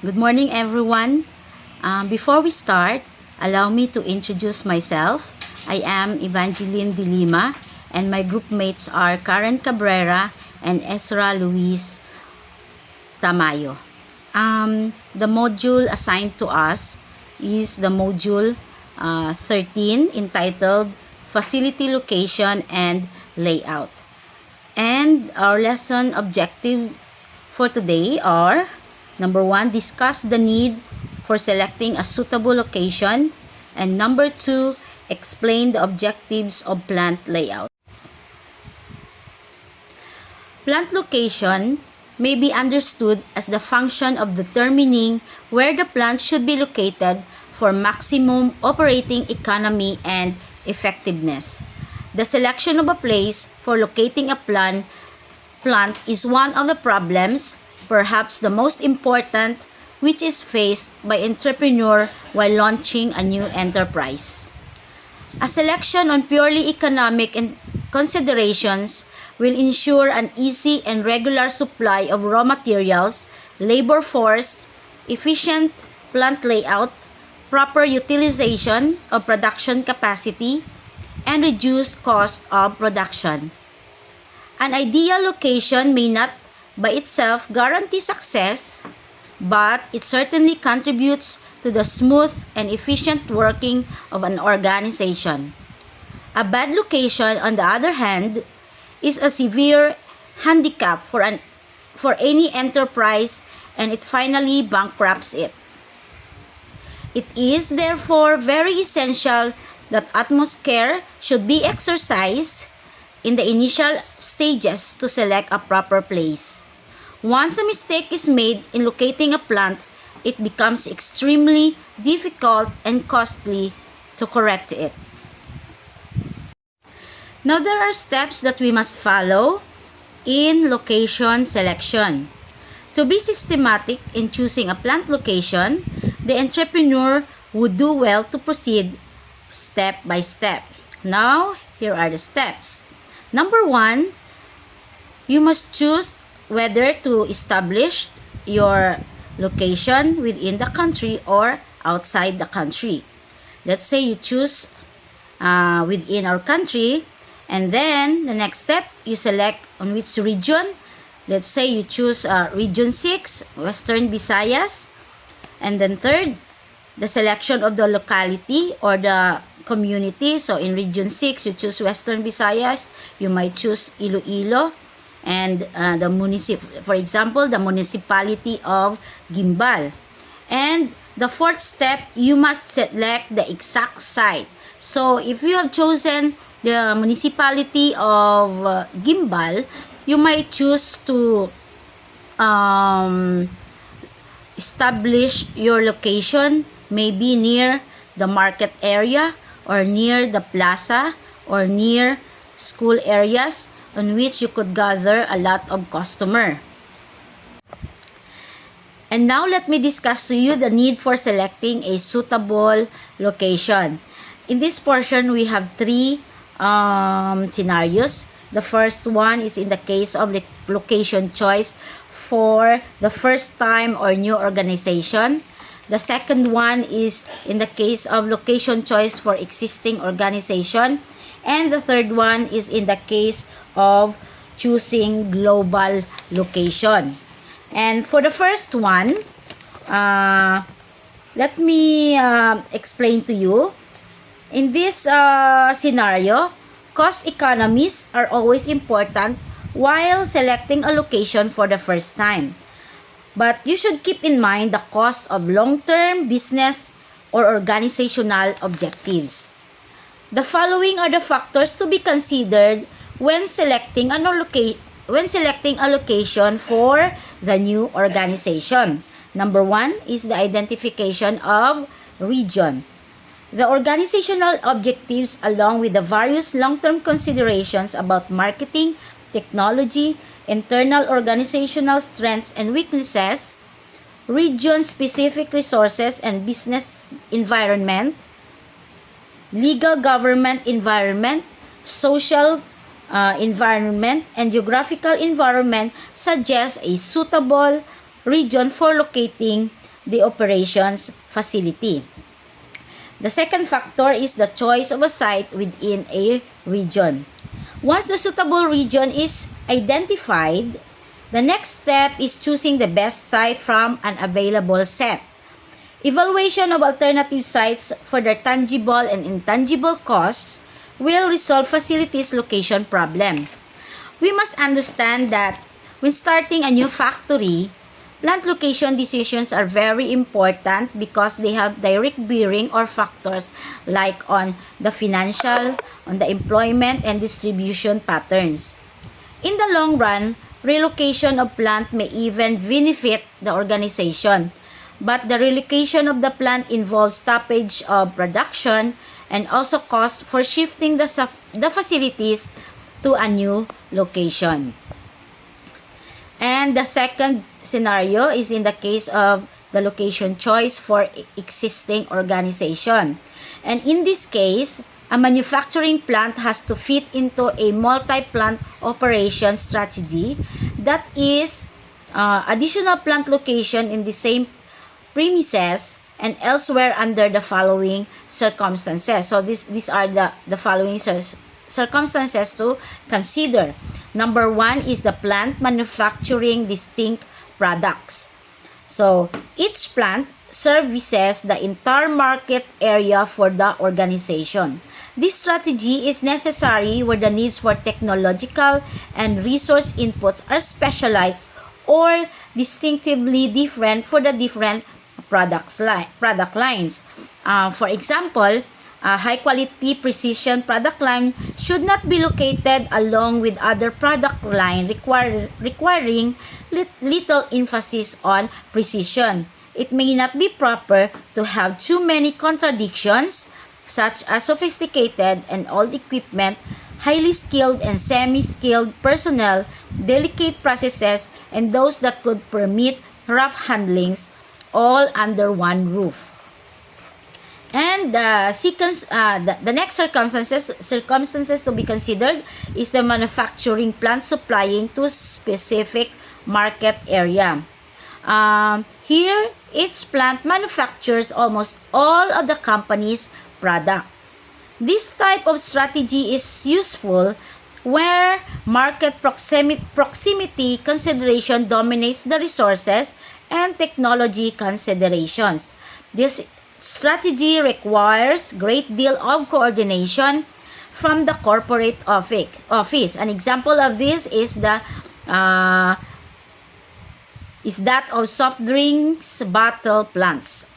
Good morning, everyone. Before we start, allow me to introduce myself. I am Evangeline De Lima, and my group mates are Karen Cabrera and Ezra Luis Tamayo. The module assigned to us is the module 13 entitled Facility Location and Layout. And our lesson objective for today are: number 1, discuss the need for selecting a suitable location. And number 2, explain the objectives of plant layout. Plant location may be understood as the function of determining where the plant should be located for maximum operating economy and effectiveness. The selection of a place for locating a plant is one of the problems, perhaps the most important, which is faced by entrepreneur while launching a new enterprise. A selection on purely economic considerations will ensure an easy and regular supply of raw materials, labor force, efficient plant layout, proper utilization of production capacity, and reduced cost of production. An ideal location may not by itself guarantee success, but it certainly contributes to the smooth and efficient working of an organization. A bad location, on the other hand, is a severe handicap for any enterprise, and it finally bankrupts it. It is therefore very essential that utmost care should be exercised in the initial stages to select a proper place. Once a mistake is made in locating a plant, it becomes extremely difficult and costly to correct it. Now, there are steps that we must follow in location selection. To be systematic in choosing a plant location, the entrepreneur would do well to proceed step by step. Now, here are the steps. Number 1, you must choose whether to establish your location within the country or outside the country. Let's say you choose within our country, and then the next step, you select on which region. Let's say you choose Region 6, Western Visayas. And then third, the selection of the locality or the community. So in Region 6, you choose Western Visayas. You might choose Iloilo. And for example, the municipality of Gimbal. And the fourth step, you must select the exact site. So if you have chosen the municipality of Gimbal, you might choose to establish your location maybe near the market area or near the plaza or near school areas on which you could gather a lot of customer. And now let me discuss to you the need for selecting a suitable location. In this portion, we have three scenarios. The first one is in the case of location choice for the first time or new organization. The second one is in the case of location choice for existing organization. And the third one is in the case of choosing global location. And for the first one, let me explain to you. In this scenario, cost economies are always important while selecting a location for the first time. But you should keep in mind the cost of long-term business or organizational objectives. The following are the factors to be considered when selecting a location for the new organization. Number 1 is the identification of region. The organizational objectives, along with the various long-term considerations about marketing, technology, internal organizational strengths and weaknesses, region-specific resources and business environment, legal government environment, social environment, and geographical environment, suggest a suitable region for locating the operations facility. The second factor is the choice of a site within a region. Once the suitable region is identified, the next step is choosing the best site from an available set. Evaluation of alternative sites for their tangible and intangible costs will resolve facilities location problem. We must understand that when starting a new factory, plant location decisions are very important because they have direct bearing or factors like on the financial, on the employment and distribution patterns. In the long run, relocation of plant may even benefit the organization, but the relocation of the plant involves stoppage of production and also cost for shifting the facilities to a new location. And the second scenario is in the case of the location choice for existing organization. And in this case, a manufacturing plant has to fit into a multi-plant operation strategy that is additional plant location in the same premises and elsewhere under the following circumstances. So these are the following circumstances to consider. Number one is the plant manufacturing distinct products. So each plant services the entire market area for the organization. This strategy is necessary where the needs for technological and resource inputs are specialized or distinctively different for the different product lines. For example, a high-quality precision product line should not be located along with other product line requiring little emphasis on precision. It may not be proper to have too many contradictions, such as sophisticated and old equipment, highly skilled and semi-skilled personnel, delicate processes, and those that could permit rough handlings, all under one roof. And the next circumstances to be considered is the manufacturing plant supplying to specific market area. Here, each plant manufactures almost all of the company's product. This type of strategy is useful where market proximity consideration dominates the resources and technology considerations. This strategy requires great deal of coordination from the corporate office. An example of this is that of soft drinks bottle plants.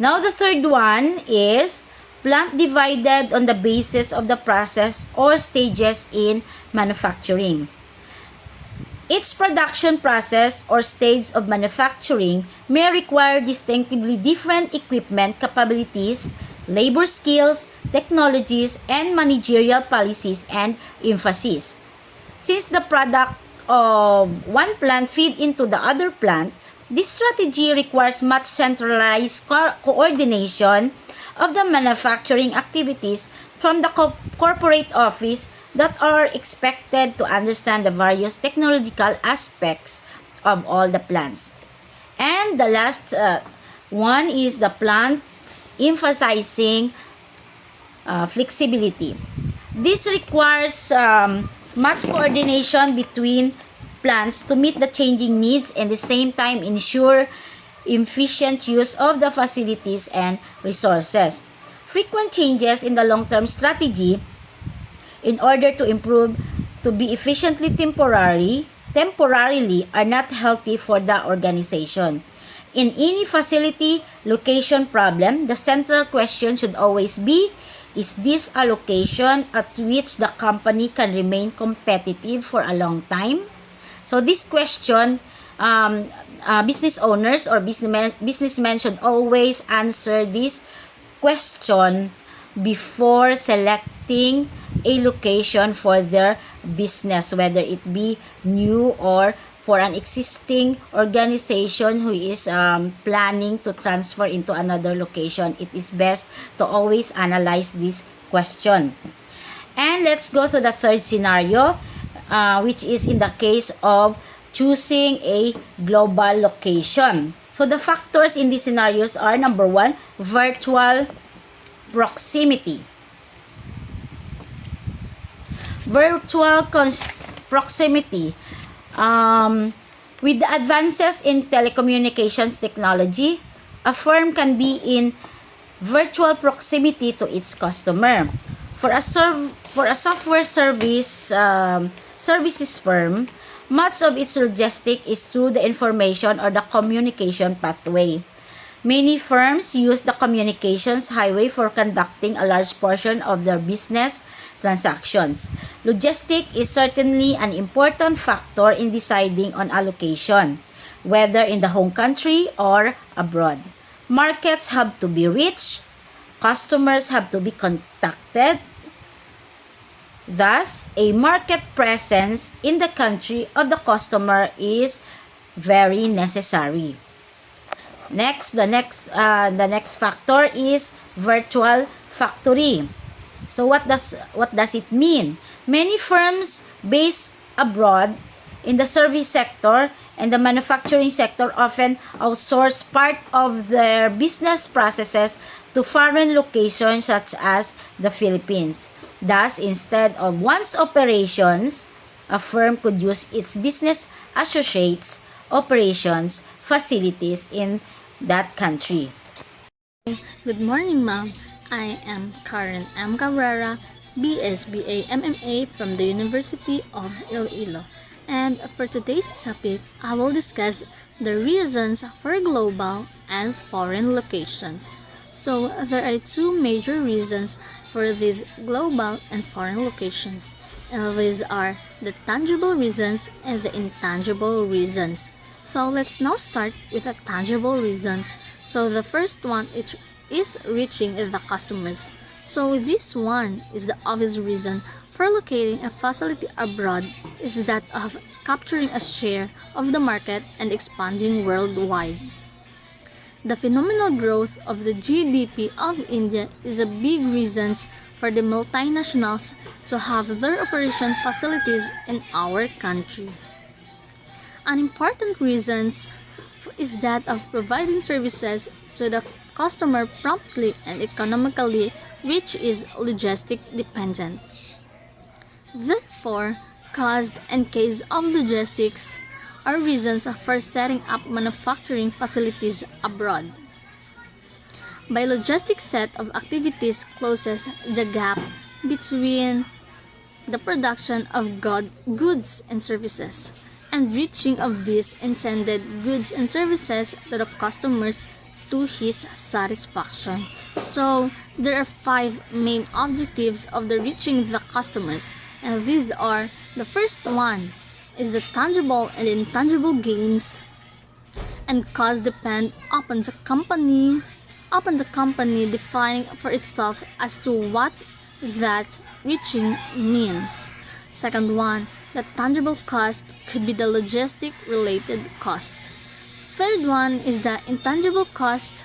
Now the third one is plant divided on the basis of the process or stages in manufacturing. Each production process or stage of manufacturing may require distinctively different equipment capabilities, labor skills, technologies, and managerial policies and emphasis. Since the product of one plant feed into the other plant, this strategy requires much centralized coordination of the manufacturing activities from the corporate office that are expected to understand the various technological aspects of all the plants. And the last one is the plants emphasizing flexibility. This requires much coordination between plants to meet the changing needs and at the same time ensure efficient use of the facilities and resources. Frequent changes in the long-term strategy in order to improve to be efficiently temporarily are not healthy for the organization. In any facility location problem, the central question should always be, is this a location at which the company can remain competitive for a long time? So this question, business owners or businessmen should always answer this question before selecting a location for their business, whether it be new or for an existing organization who is planning to transfer into another location. It is best to always analyze this question. And let's go to the third scenario, which is in the case of choosing a global location. So So the factors in these scenarios are number 1, virtual proximity. Proximity. With the advances in telecommunications technology, a firm can be in virtual proximity to its customer. For a software services firm, much of its logistics is through the information or the communication pathway. Many firms use the communications highway for conducting a large portion of their business transactions. Logistics is certainly an important factor in deciding on allocation, whether in the home country or abroad. Markets have to be reached, customers have to be contacted. Thus, a market presence in the country of the customer is very necessary. The next factor is virtual factory. So what does it mean? Many firms based abroad in the service sector and the manufacturing sector often outsource part of their business processes to foreign locations such as the Philippines. Thus, instead of one's operations, a firm could use its business associates' operations facilities in that country. Good morning, ma'am. I am Karen M. Cabrera, BSBA MMA from the University of Iloilo. And for today's topic, I will discuss the reasons for global and foreign locations. So, there are two major reasons for these global and foreign locations. And these are the tangible reasons and the intangible reasons. So, let's now start with the tangible reasons. So, the first one is reaching the customers. So this one is the obvious reason for locating a facility abroad is that of capturing a share of the market and expanding worldwide. The phenomenal growth of the GDP of India is a big reason for the multinationals to have their operation facilities in our country. An important reason is that of providing services to the customer promptly and economically, which is logistic dependent. Therefore, cost and case of logistics are reasons for setting up manufacturing facilities abroad. By logistic set of activities closes the gap between the production of goods and services and reaching of these intended goods and services to the customers to his satisfaction. So, there are 5 main objectives of the reaching the customers, and these are: the first one is the tangible and intangible gains, and costs depend upon the company defining for itself as to what that reaching means. Second one, the tangible cost could be the logistic related cost. Third one is the intangible cost,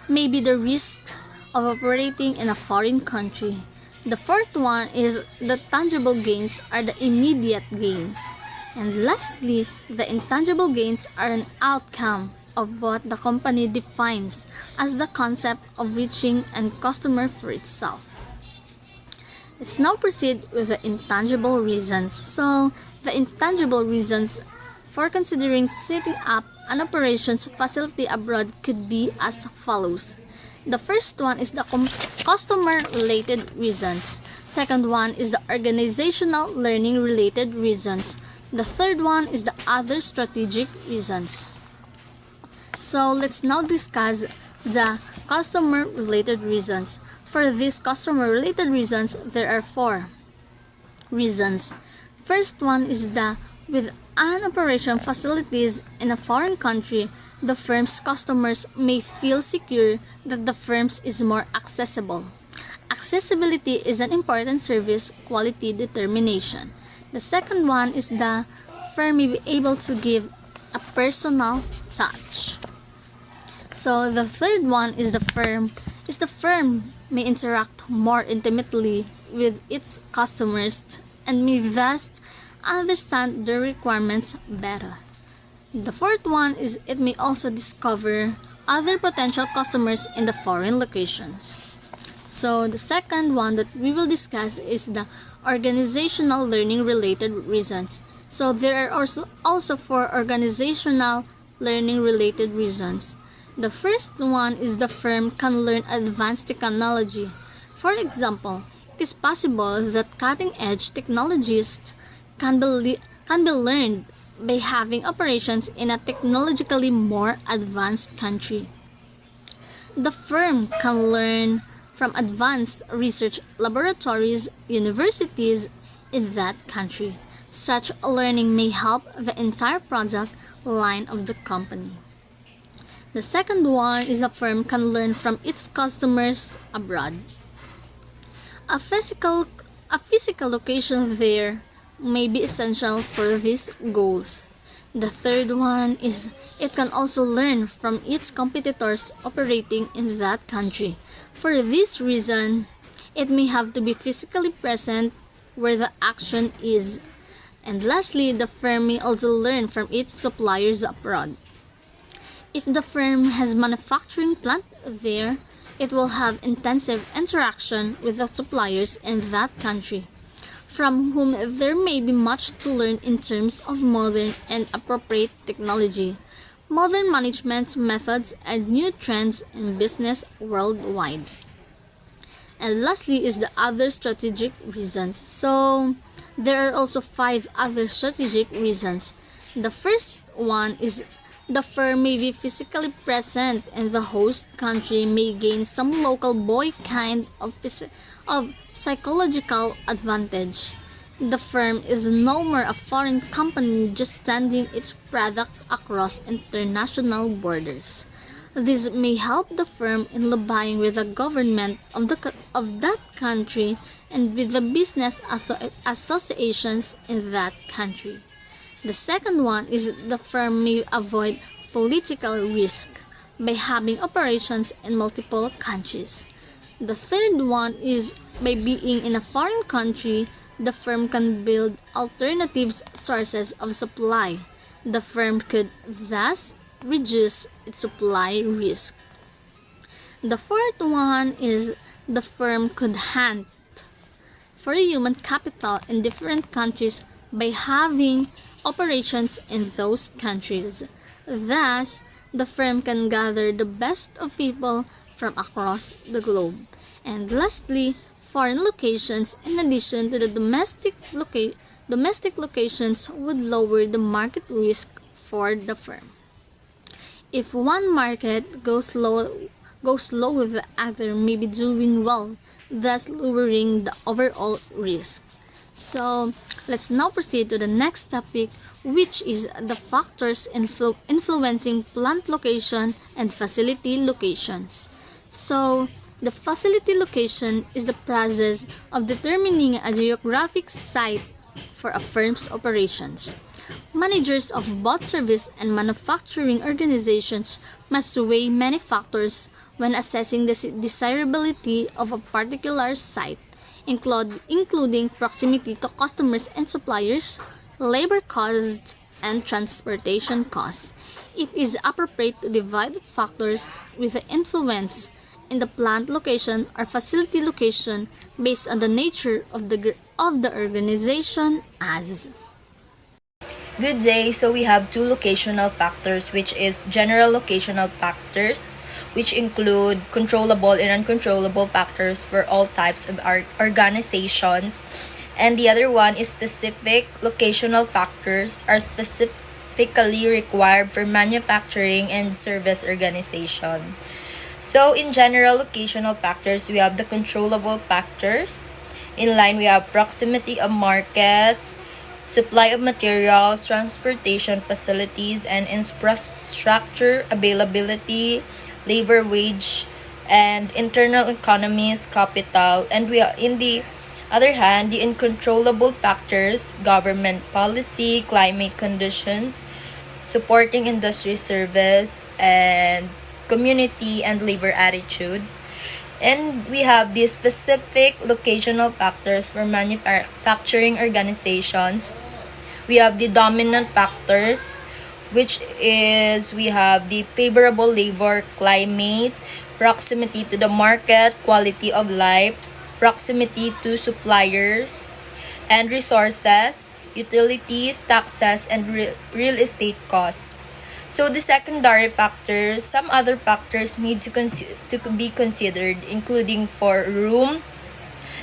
may be the risk of operating in a foreign country. The fourth one is the tangible gains are the immediate gains. And lastly, the intangible gains are an outcome of what the company defines as the concept of reaching and customer for itself. Let's now proceed with the intangible reasons. So, the intangible reasons for considering setting up an operations facility abroad could be as follows. The first one is the customer-related reasons. Second one is the organizational learning-related reasons. The third one is the other strategic reasons. So let's now discuss the customer-related reasons. For these customer-related reasons, there are 4 reasons. First one is the with an operation facilities in a foreign country, the firm's customers may feel secure that the firm's is more accessible. Accessibility is an important service quality determination. The second one is the firm may be able to give a personal touch. So the third one is the firm may interact more intimately with its customers and may thus understand their requirements better. The fourth one is it may also discover other potential customers in the foreign locations. So the second one that we will discuss is the organizational learning related reasons. So there are also four organizational learning related reasons. The first one is the firm can learn advanced technology. For example, it is possible that cutting-edge technologies can be learned by having operations in a technologically more advanced country. The firm can learn from advanced research laboratories, universities in that country. Such learning may help the entire product line of the company. The second one is a firm can learn from its customers abroad. A physical, a physical location there may be essential for these goals. The third one is it can also learn from its competitors operating in that country. For this reason, it may have to be physically present where the action is. And lastly, the firm may also learn from its suppliers abroad. If the firm has manufacturing plant there, it will have intensive interaction with the suppliers in that country, from whom there may be much to learn in terms of modern and appropriate technology, modern management methods, and new trends in business worldwide. And lastly is the other strategic reasons. So there are also five other strategic reasons. The first one is the firm may be physically present in the host country may gain some local boy kind of psychological advantage. The firm is no more a foreign company just sending its product across international borders. This may help the firm in lobbying with the government of that country and with the business associations in that country. The second one is the firm may avoid political risk by having operations in multiple countries. The third one is by being in a foreign country, the firm can build alternative sources of supply. The firm could thus reduce its supply risk. The fourth one is the firm could hunt for human capital in different countries by having operations in those countries. Thus, the firm can gather the best of people from across the globe. And lastly, foreign locations in addition to the domestic locations would lower the market risk for the firm. If one market goes low, the other may be doing well, thus lowering the overall risk. So, let's now proceed to the next topic, which is the factors influencing plant location and facility locations. So, the facility location is the process of determining a geographic site for a firm's operations. Managers of both service and manufacturing organizations must weigh many factors when assessing the desirability of a particular site, including proximity to customers and suppliers, labor costs, and transportation costs. It is appropriate to divide the factors with the influence in the plant location or facility location based on the nature of the organization as. Good day. So we have two locational factors, which is general locational factors, which include controllable and uncontrollable factors for all types of organizations. And the other one is specific locational factors are specifically required for manufacturing and service organization. So in general locational factors, we have the controllable factors. In line, we have proximity of markets, supply of materials, transportation facilities, and infrastructure availability, labor wage, and internal economies, capital. And we are, in the other hand, the uncontrollable factors, government policy, climate conditions, supporting industry service, and community and labor attitudes. And we have the specific locational factors for manufacturing organizations. We have the dominant factors, which is we have the favorable labor climate, proximity to the market, quality of life, proximity to suppliers and resources, utilities, taxes, and real estate costs. So the secondary factors, some other factors need to be considered, including for room,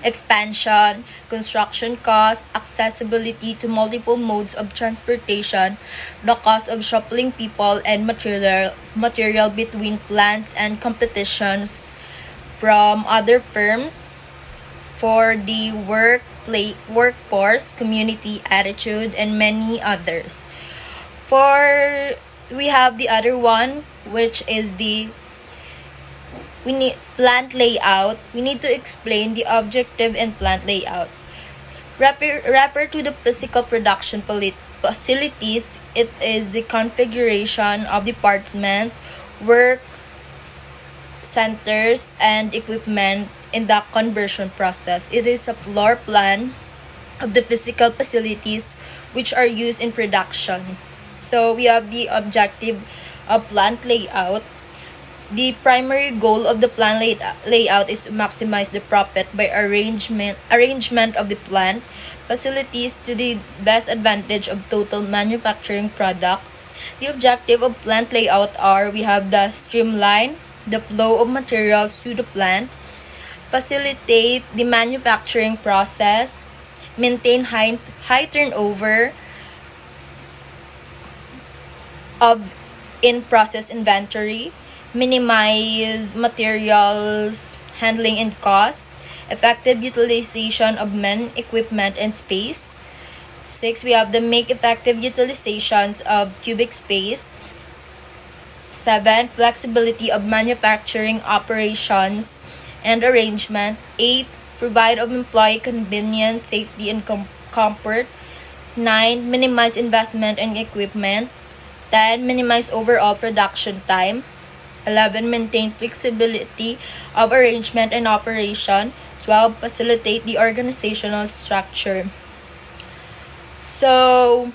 expansion, construction costs, accessibility to multiple modes of transportation, the cost of shuttling people and material between plants, and competitions from other firms for the workforce, community attitude, and many others. For we have the other one, which is the we need plant layout. We need to explain the objective and plant layouts. Refer to the physical production facilities. It is the configuration of department, works, centers, and equipment in the conversion process. It is a floor plan of the physical facilities which are used in production. So we have the objective of plant layout. The primary goal of the plant layout is to maximize the profit by arrangement of the plant facilities to the best advantage of total manufacturing product. The objective of plant layout are we have the streamline the flow of materials to the plant, facilitate the manufacturing process, maintain high turnover of in-process inventory, minimize materials handling and costs, effective utilization of men, equipment, and space. 6. We have the make effective utilizations of cubic space. 7. Flexibility of manufacturing operations and arrangement. 8. Provide of employee convenience, safety, and comfort. 9. Minimize investment in equipment. 10. Minimize overall production time. 11. Maintain flexibility of arrangement and operation. 12. Facilitate the organizational structure. So,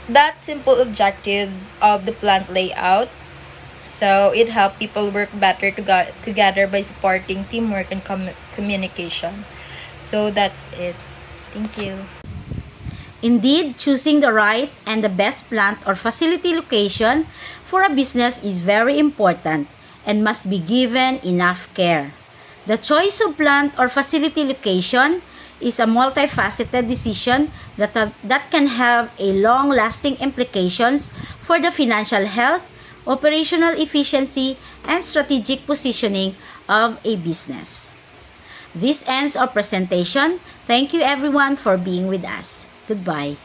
that's simple objectives of the plant layout. So, it helps people work better together by supporting teamwork and communication. So, that's it. Thank you. Indeed, choosing the right and the best plant or facility location for a business is very important and must be given enough care. The choice of plant or facility location is a multifaceted decision that can have a long-lasting implications for the financial health, operational efficiency, and strategic positioning of a business. This ends our presentation. Thank you everyone for being with us. Goodbye.